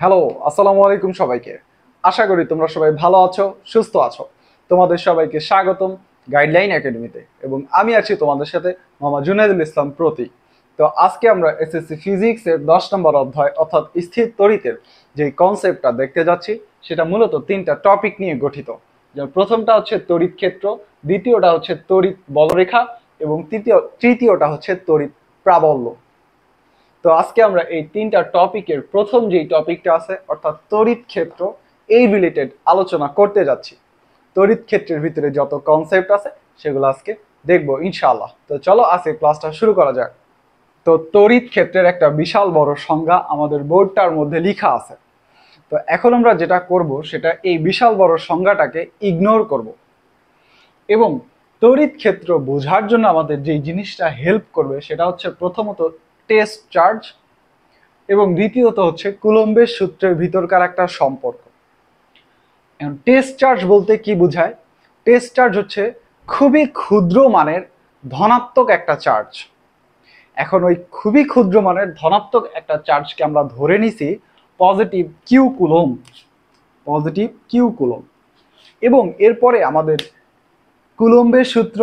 Hello, আসসালামু আলাইকুম সবাইকে। আশা করি তোমরা সবাই ভালো আছো, সুস্থ আছো। তোমাদের সবাইকে স্বাগতম গাইডলাইন একাডেমিতে, এবং আমি আছি তোমাদের সাথে মোহাম্মদ জুনাইদুল ইসলাম প্রতীক। তো আজকে আমরা এসএসসি ফিজিক্স এর 10 নম্বর অধ্যায় অর্থাৎ স্থির তড়িতের যে কনসেপ্টটা দেখতে যাচ্ছি, সেটা মূলত তিনটা টপিক নিয়ে গঠিত। যেমন প্রথমটা হচ্ছে তড়িৎ ক্ষেত্র, দ্বিতীয়টা হচ্ছে তড়িৎ বলরেখা, এবং তৃতীয়টা হচ্ছে তড়িৎ প্রাবল্য। তো আজকে আমরা এই তিনটা টপিকের প্রথম যেই টপিকটা আছে অর্থাৎ তড়িৎ ক্ষেত্র, এই রিলেটেড আলোচনা করতে যাচ্ছি। তড়িৎ ক্ষেত্রের ভিতরে যত কনসেপ্ট আছে সেগুলো আজকে দেখবো ইনশাআল্লাহ। তো চলো আজকে ক্লাসটা শুরু করা যাক। তো তড়িৎ ক্ষেত্রের একটা বিশাল বড় সংজ্ঞা আমাদের বোর্ডটার মধ্যে লেখা আছে। তো এখন আমরা যেটা করব সেটা এই বিশাল বড় সংজ্ঞাটাকে ইগনোর করব, এবং তড়িৎ ক্ষেত্র বোঝার জন্য আমাদের যেই জিনিসটা হেল্প করবে সেটা হচ্ছে প্রথমত টেস্ট চার্জ, এবং দ্বিতীয়ত হচ্ছে কুলম্বের সূত্রের ভিতরকার একটা সম্পর্ক। টেস্ট চার্জ বলতে কি বোঝায়? টেস্ট চার্জ হচ্ছে খুবই ক্ষুদ্র মানের ধনাত্মক একটা চার্জ। এখন ওই খুবই ক্ষুদ্র মানের ধনাত্মক একটা চার্জকে আমরা ধরে নিছি positive Q coulomb, positive Q coulomb. এবং এরপরে আমাদের কুলম্বের সূত্র,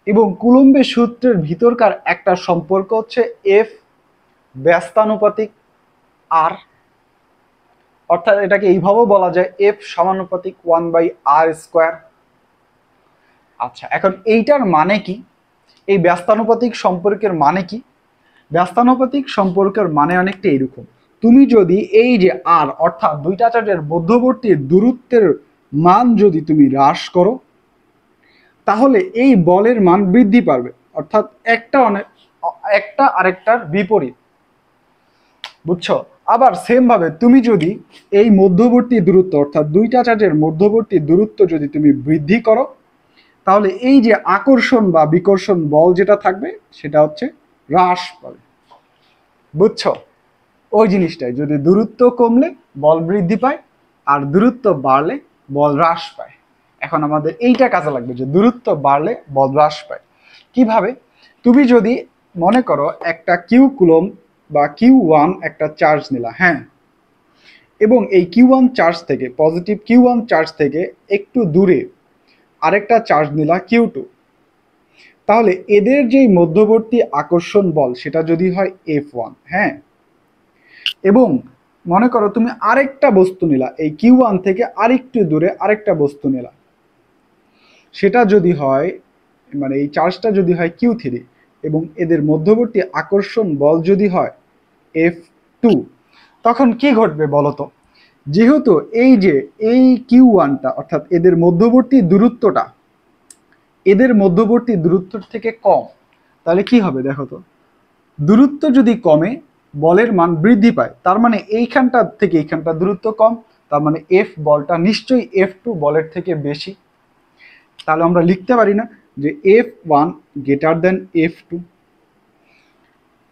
এবং কুলম্বের সূত্রের ভিতরকার একটা সম্পর্ক হচ্ছে এফ ব্যস্তানুপাতিক আর, অর্থাৎ এটাকে এইভাবেও বলা যায় এফ সমানুপাতিক 1/r²। আচ্ছা, এখন এইটার মানে কি? এই ব্যস্তানুপাতিক সম্পর্কের মানে কি? ব্যস্তানুপাতিক সম্পর্কের মানে অনেকটা এরকম। তুমি যদি এই যে আর অর্থাৎ দুইটা চার্জের মধ্যবর্তী দূরত্বের মান যদি তুমি হ্রাস করো, তাহলে এই বলের মান বৃদ্ধি পাবে, অর্থাৎ একটা আরেকটার বিপরীত। বুঝছো? আবার সেম ভাবে তুমি যদি এই মধ্যবর্তী দূরত্ব অর্থাৎ দুইটা চার্জের মধ্যবর্তী দূরত্ব যদি তুমি বৃদ্ধি করো, তাহলে এই যে আকর্ষণ বা বিকর্ষণ বল যেটা থাকবে সেটা হচ্ছে হ্রাস পাবে। বুঝছো? ওই জিনিসটাই, যদি দূরত্ব কমলে বল বৃদ্ধি পায় আর দূরত্ব বাড়লে বল হ্রাস পায়। এখন আমাদের এইটা কাজে লাগবে যে দূরত্ব বাড়লে বল হ্রাস পায় কিভাবে। তুমি যদি মনে করো একটা কিউ কুলম বা Q1 একটা চার্জ নিলা, হ্যাঁ, এবং এই Q1 চার্জ থেকে পজিটিভ Q1 চার্জ থেকে একটু দূরে আরেকটা চার্জ নিলা Q2, তাহলে এদের যেই মধ্যবর্তী আকর্ষণ বল সেটা যদি হয় F1, হ্যাঁ, এবং মনে করো তুমি আরেকটা বস্তু নিলা এই Q1 থেকে আরেকটু দূরে আরেকটা বস্তু নিলা, সেটা যদি হয় মানে এই চার্জটা যদি হয় Q3, এবং এদের মধ্যবর্তী আকর্ষণ বল যদি হয় F2, তখন কি ঘটবে বলতো? যেহেতু এই যে এই Q1টা অর্থাৎ এদের মধ্যবর্তী দূরত্বটা এদের মধ্যবর্তী দূরত্বের থেকে কম, তাহলে কি হবে দেখো তো? দূরত্ব যদি কমে বলের মান বৃদ্ধি পায়, তার মানে এইখানটা থেকে এইখানটা দূরত্ব কম, তার মানে এফ বলটা নিশ্চয়ই F2 বলের থেকে বেশি। তাহলে আমরা লিখতে পারি না যে F1 গ্রেটার দেন F2?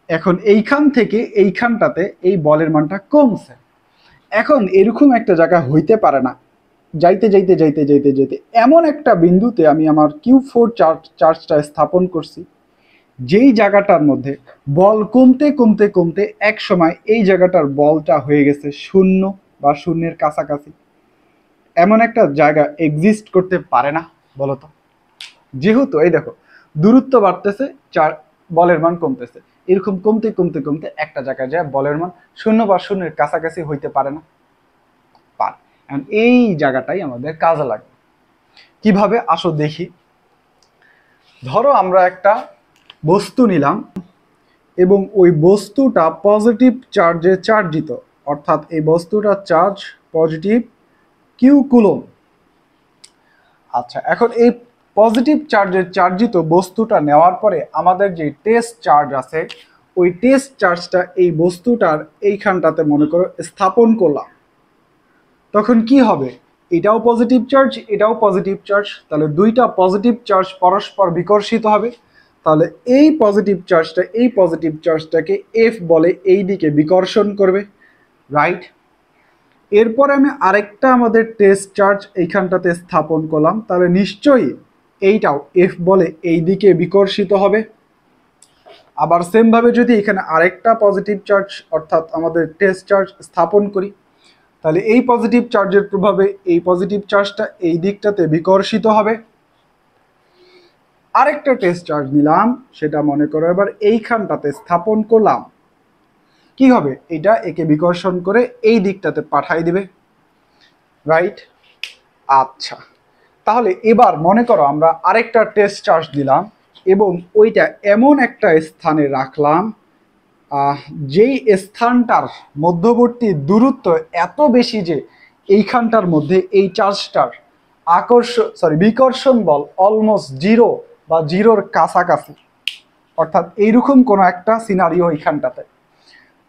এখন এইখান থেকে এইখানটাতে এই বলের মানটা কমছে। এখন এরকম একটা জায়গা হইতে পারে না, যাইতে যাইতে যাইতে যাইতে যাইতে এমন একটা বিন্দুতে আমি আমার Q4 চার্জটা স্থাপন করছি, যেই জায়গাটার মধ্যে বল কমতে কমতে কমতে এক সময় এই জায়গাটার বলটা হয়ে গেছে শূন্য বা শূন্যের কাছাকাছি। এমন একটা জায়গা এক্সিস্ট করতে পারে না বলতো? যেহেতু এই দেখো দূরত্ব বাড়তেছে, বলের মান কমতেছে, এরকম কমতে কমতে কমতে একটা জায়গায় যায় বলের মান শূন্য বা শূন্যের কাছাকাছি হইতে পারে না? পারে। এই জায়গাটাই আমাদের কাজে লাগবে। কিভাবে? আসো দেখি। ধরো আমরা একটা বস্তু নিলাম, এবং ওই বস্তুটা পজিটিভ চার্জে চার্জিত, অর্থাৎ এই বস্তুটার চার্জ পজিটিভ কিউ কুলম। আচ্ছা, এখন এই পজিটিভ চার্জের চার্জিত বস্তুটা নেওয়ার পরে আমাদের যে টেস্ট চার্জ আছে, ওই টেস্ট চার্জটা এই বস্তুটার এইখানটাতে মনে করো স্থাপন করলাম, তখন কি হবে? এটাও পজিটিভ চার্জ, এটাও পজিটিভ চার্জ, তাহলে দুইটা পজিটিভ চার্জ পরস্পর বিকর্ষিত হবে। তাহলে এই পজিটিভ চার্জটাকে এফ বলে এই দিকে বিকর্ষণ করবে, রাইট? এরপরে আমি আরেকটা আমাদের টেস্ট চার্জ এইখানটাতে স্থাপন করলাম, তাহলে নিশ্চয়ই এইটাও এফ বলে এই দিকে বিকর্ষিত হবে। আবার সেম ভাবে যদি এখানে আরেকটা পজিটিভ চার্জ অর্থাৎ আমাদের টেস্ট চার্জ স্থাপন করি, তাহলে এই পজিটিভ চার্জের প্রভাবে এই পজিটিভ চার্জটা এই দিকটাতে বিকর্ষিত হবে। আরেকটা টেস্ট চার্জ নিলাম, সেটা মনে করো এবার এইখানটাতে স্থাপন করলাম, কি হবে, এটা একে বিকর্ষণ করে এই দিকটাতে পাঠাই দিবে, রাইট? আচ্ছা, তাহলে এবার মনে করো আমরা আরেকটা টেস্ট চার্জ দিলাম এবং ওইটা এমন একটা স্থানে রাখলাম যেই স্থানটার মধ্যবর্তী দূরত্ব এত বেশি যে এইখানটার মধ্যে এই চার্জটার বিকর্ষণ বল অলমোস্ট জিরো বা জিরোর কাছাকাছি, অর্থাৎ এইরকম কোনো একটা সিনারিও এইখানটাতে।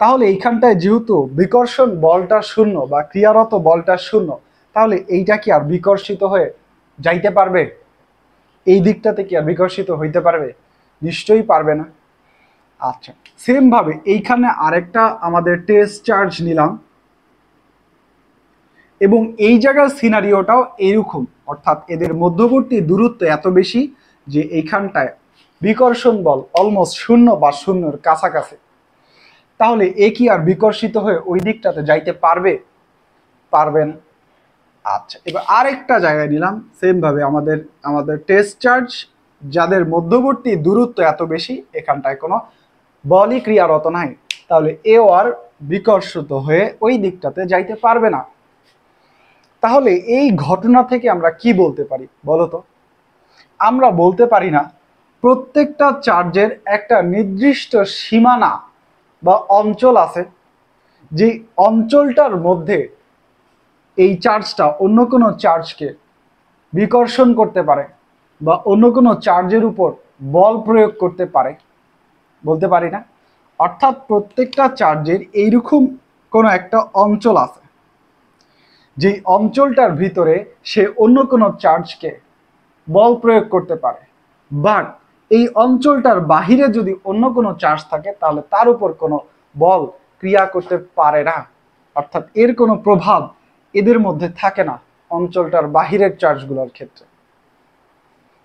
তাহলে এইখানটায় যেহেতু বিকর্ষণ বলটা শূন্য বা ক্রিয়ারত বলটা শূন্য, তাহলে এইটা কি আর বিকর্ষিত হয়ে যাইতে পারবে? এই দিকটাতে কি আর বিকর্ষিত হইতে পারবে? নিশ্চয়ই পারবে না। আচ্ছা, সেম ভাবে এইখানে আরেকটা আমাদের টেস্ট চার্জ নিলাম এবং এই জায়গার সিনারিওটাও এরকম, অর্থাৎ এদের মধ্যবর্তী দূরত্ব এত বেশি যে এইখানটায় বিকর্ষণ বল অলমোস্ট শূন্য বা শূন্যর কাছাকাছি। তাহলে এ কি আর বিকর্ষিত হয়ে ওই দিকটাতে যাইতে পারবে? পারবে না। আচ্ছা, এবার আরেকটা জায়গায় নিলাম সেম ভাবে আমাদের টেস্ট চার্জ যাদের মধ্যবর্তী দূরত্ব এত বেশি, এখানটায় কোনো বলই ক্রিয়ারত নাই, তাহলে এও আর বিকর্ষিত হয়ে ওই দিকটাতে যাইতে পারবে না। তাহলে এই ঘটনা থেকে আমরা কি বলতে পারি বলো তো? আমরা বলতে পারি না প্রত্যেকটা চার্জের একটা নির্দিষ্ট সীমানা বা অঞ্চল আছে, যে অঞ্চলটার মধ্যে এই চার্জটা অন্য কোনো চার্জকে বিকর্ষণ করতে পারে বা অন্য কোনো চার্জের উপর বল প্রয়োগ করতে পারে, বলতে পারি না। অর্থাৎ প্রত্যেকটা চার্জের এইরকম কোনো একটা অঞ্চল আছে, যেই অঞ্চলটার ভিতরে সে অন্য কোনো চার্জকে বল প্রয়োগ করতে পারে, বাট এই অঞ্চলটার বাহিরে যদি অন্য কোনো চার্জ থাকে তাহলে তার উপর কোনো বল ক্রিয়া করতে পারে না, অর্থাৎ এর কোনো প্রভাব এদের মধ্যে থাকে না অঞ্চলটার বাহিরের চার্জগুলোর ক্ষেত্রে।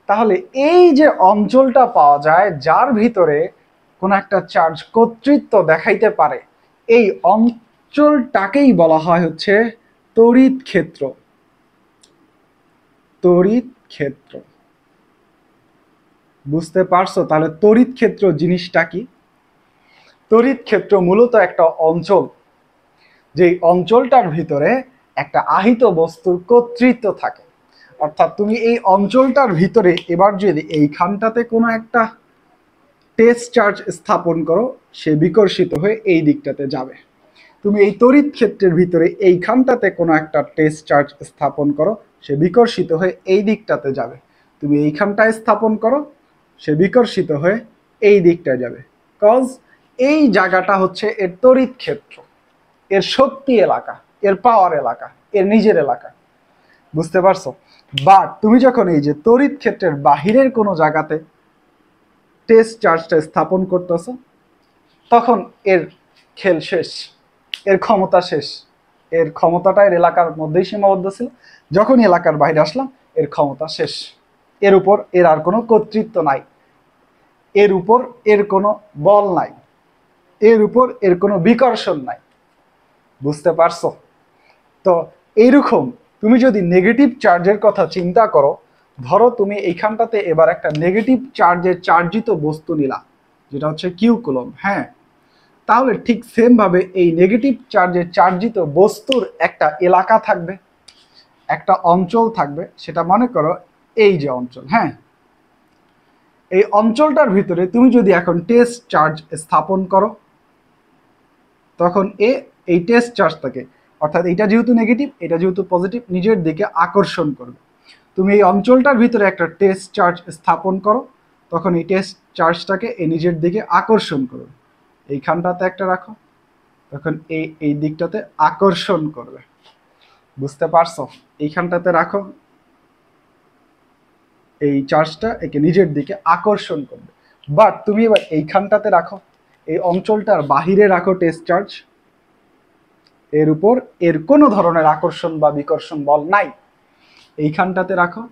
তাহলে এই যে অঞ্চলটা পাওয়া যায় যার ভিতরে কোনো একটা চার্জ কর্তৃত্ব দেখাইতে পারে, এই অঞ্চলটাকেই বলা হয় হচ্ছে তড়িৎ ক্ষেত্র। তড়িৎ ক্ষেত্র, বুঝতে পারছো? তাহলে তড়িৎ ক্ষেত্র জিনিসটা কি? তড়িৎ ক্ষেত্র মূলত একটা অঞ্চল, যেই অঞ্চলটার ভিতরে একটা আহিত বস্তুর কর্তৃত্ব থাকে। অর্থাৎ তুমি এই অঞ্চলটার ভিতরে এবার যদি এইখানটাতে কোনো একটা টেস্ট চার্জ স্থাপন করো, সে বিকর্ষিত হয়ে এই দিকটাতে যাবে। তুমি এই তড়িৎ ক্ষেত্রের ভিতরে এইখানটাতে কোনো একটা টেস্ট চার্জ স্থাপন করো, সে বিকর্ষিত হয়ে এই দিকটাতে যাবে। তুমি এইখানটায় স্থাপন করো, সে বিকর্ষিত হয়ে এই দিকটায় যাবে। কজ এই জায়গাটা হচ্ছে এর তড়িৎ ক্ষেত্র, এর শক্তি এলাকা, এর পাওয়ার এলাকা, এর নিজের এলাকা। বুঝতে পারছো? বাট তুমি যখন এই যে তড়িৎ ক্ষেত্রের বাহিরের কোনো জায়গাতে টেস্ট চার্জটা স্থাপন করতেছো, তখন এর খেল শেষ, এর ক্ষমতা শেষ। এর ক্ষমতাটা এর এলাকার মধ্যেই সীমাবদ্ধ ছিল, যখন এলাকার বাইরে আসলাম এর ক্ষমতা শেষ। এর উপর এর আর কোনো কর্তৃত্ব নাই, এর উপর এর কোনো বল নাই, এর উপর এর কোনো বিকর্ষণ নাই। বুঝতে পারছো? তো এইরকম তুমি যদি নেগেটিভ চার্জের কথা চিন্তা করো, ধরো তুমি এইখানটাতে এবার একটা নেগেটিভ চার্জের চার্জিত বস্তু নিলা, যেটা হচ্ছে কিউ কুলম্ব, হ্যাঁ, তাহলে ঠিক সেম ভাবে এই নেগেটিভ চার্জের চার্জিত বস্তুর একটা এলাকা থাকবে, একটা অঞ্চল থাকবে। সেটা মনে করো এই যে অঞ্চল, হ্যাঁ, এই অঞ্চলটার ভিতরে তুমি যদি এখন টেস্ট চার্জ স্থাপন করো, তখন এই টেস্ট চার্জটাকে, অর্থাৎ এটা যেহেতু নেগেটিভ, এটা যেহেতু পজিটিভ, নিজের দিকে আকর্ষণ করবে। তুমি এই অঞ্চলটার ভিতরে একটা টেস্ট চার্জ স্থাপন করো, তখন এই টেস্ট চার্জটাকে এই নিজের দিকে আকর্ষণ করবে। এইখানটাতে একটা রাখো, তখন এই দিকটাতে আকর্ষণ করবে। বুঝতে পারছো? এইখানটাতে রাখো, এই চার্জটা একে নিজের দিকে আকর্ষণ করবে। বাট তুমি এবার এইখানটাতে রাখো, এই অঞ্চলটার বাহিরে রাখো টেস্ট চার্জ, এর উপর এর কোনো ধরনের আকর্ষণ বা বিকর্ষণ বল নাই। এইখানটাতে রাখো,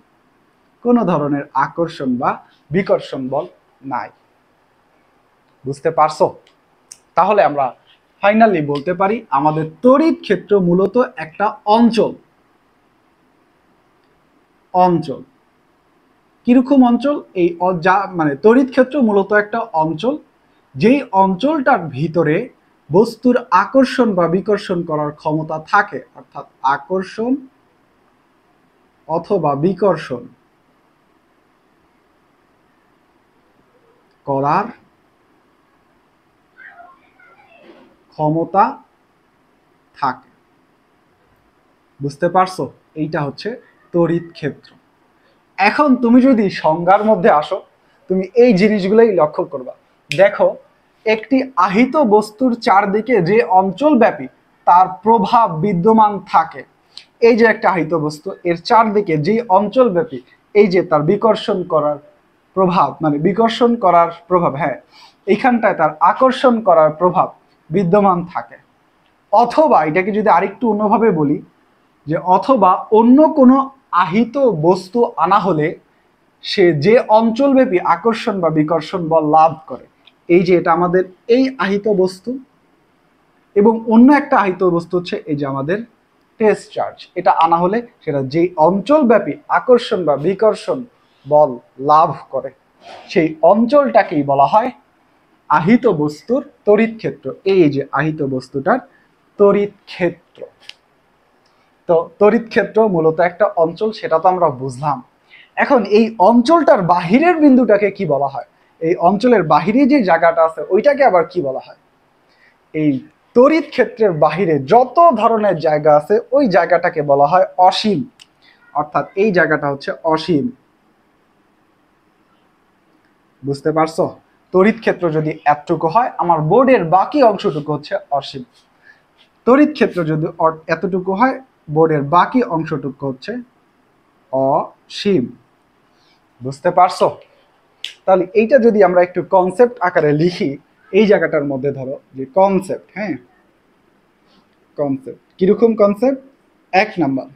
কোনো ধরনের আকর্ষণ বা বিকর্ষণ বল নাই। বুঝতে পারছো? তাহলে আমরা ফাইনালি বলতে পারি আমাদের তড়িৎ ক্ষেত্র মূলত একটা অঞ্চল। অঞ্চল কিরকম অঞ্চল? এই যা মানে তড়িৎ ক্ষেত্র মূলত একটা অঞ্চল, যেই অঞ্চলটার ভিতরে বস্তুর আকর্ষণ বা বিকর্ষণ করার ক্ষমতা থাকে, অর্থাৎ আকর্ষণ অথবা বিকর্ষণ করার ক্ষমতা থাকে। বুঝতে পারছো? এইটা হচ্ছে তড়িৎ ক্ষেত্র। এখন তুমি যদি সংজ্ঞার মধ্যে আসো, তুমি এই জিনিসগুলোই লক্ষ্য করবা। দেখো, একটি আহিত বস্তুর চারদিকে যে অঞ্চলব্যাপী তার প্রভাব বিদ্যমান থাকে, এই যে একটা আহিত বস্তু, এর চারদিকে যে অঞ্চলব্যাপী এই যে তার বিকর্ষণ করার প্রভাব, মানে বিকর্ষণ করার প্রভাব, হ্যাঁ, এইখানটায় তার আকর্ষণ করার প্রভাব বিদ্যমান থাকে। অথবা এটাকে যদি আরেকটু অন্যভাবে বলি, যে অথবা অন্য কোনো আহিত বস্তু আনা হলে সে যে অঞ্চলব্যাপী আকর্ষণ বা বিকর্ষণ বল লাভ করে। এই যে এটা আমাদের এই আহিত বস্তু, এবং অন্য একটা আহিত বস্তু হচ্ছে এই যে আমাদের টেস্ট চার্জ। এটা আনা হলে সেটা যে অঞ্চলব্যাপী আকর্ষণ বা বিকর্ষণ বল লাভ করে, সেই অঞ্চলটাকেই বলা হয় আহিত বস্তুর তড়িৎ ক্ষেত্র। এই যে আহিত বস্তুটার তড়িৎ ক্ষেত্র। তো তড়িৎ ক্ষেত্র মূলত একটা অঞ্চল, সেটা তো আমরা বুঝলাম। এখন এই অঞ্চলটার বাহিরের বিন্দুটাকে কি বলা হয়? এই অঞ্চলের বাহিরে যে জায়গাটা আছে ওইটাকে আবার কি বলা হয়? এই তড়িৎ ক্ষেত্রের বাহিরে যত ধরনের জায়গা আছে ওই জায়গাটাকে বলা হয় অসীম। অর্থাৎ এই জায়গাটা হচ্ছে অসীম। বুঝতে পারছো? তড়িৎ ক্ষেত্র যদি এতটুকু হয়, আমার বোর্ডের বাকি অংশটুকু হচ্ছে অসীম। তড়িৎ ক্ষেত্র যদি এতটুকু হয়, বোর্ডের বাকি অংশটুকু হচ্ছে অসীম। বুঝতে পারছো? তাহলে এইটা যদি আমরা একটু কনসেপ্ট আকারে লিখি, এই জায়গাটার মধ্যে ধরো যে কনসেপ্ট, হ্যাঁ, কনসেপ্ট কিরকম কনসেপ্ট? 1 নাম্বার,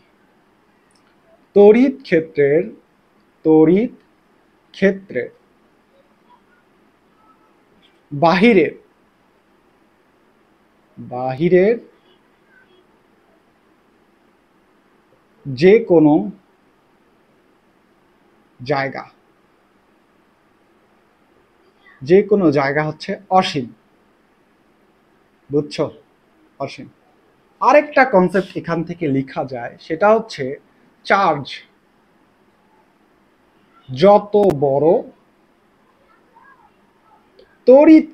তড়িৎ ক্ষেত্রের বাহিরের বাহিরের যে কোনো জায়গা, যে কোনো জায়গা হচ্ছে অসীম। বুঝছো? অসীম। আরেকটা কনসেপ্ট এখান থেকে লেখা যায়, সেটা হচ্ছে চার্জ যত বড়, তড়িৎ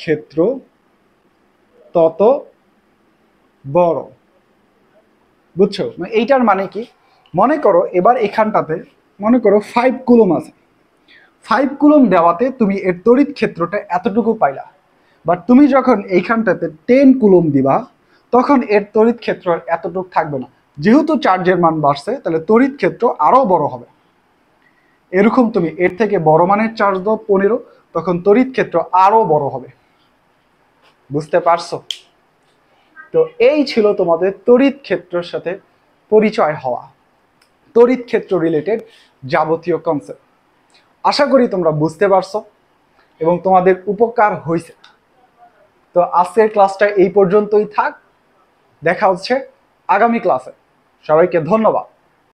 ক্ষেত্র তত বড়। বুঝছো? এইটার মানে কি? মনে করো এবার এখানটাতে মনে করো 5 কুলম আছে। 5 কুলম দেওয়াতে তুমি এর তড়িৎ ক্ষেত্রটা এতটুকু পাইলা। বাট তুমি যখন এইখানটাতে 10 কুলম দিবা, তখন এর তড়িৎ ক্ষেত্র এতটুকু থাকবে না। যেহেতু চার্জের মান বাড়ছে, তাহলে তড়িৎ ক্ষেত্র আরো বড় হবে। এরকম তুমি এর থেকে বড় মানের চার্জ দাও 15, তখন তড়িৎ ক্ষেত্র আরো বড় হবে। বুঝতে পারছো? তো এই ছিল তোমাদের তড়িৎ ক্ষেত্রের সাথে পরিচয় হওয়া, তড়িৎ ক্ষেত্র রিলেটেড যাবতীয় কনসেপ্ট। আশা করি তোমরা বুঝতে পারছো এবং তোমাদের উপকার হয়েছে। তো আজকের ক্লাসটা এই পর্যন্তই থাক, দেখা হচ্ছে আগামী ক্লাসে। সবাইকে ধন্যবাদ।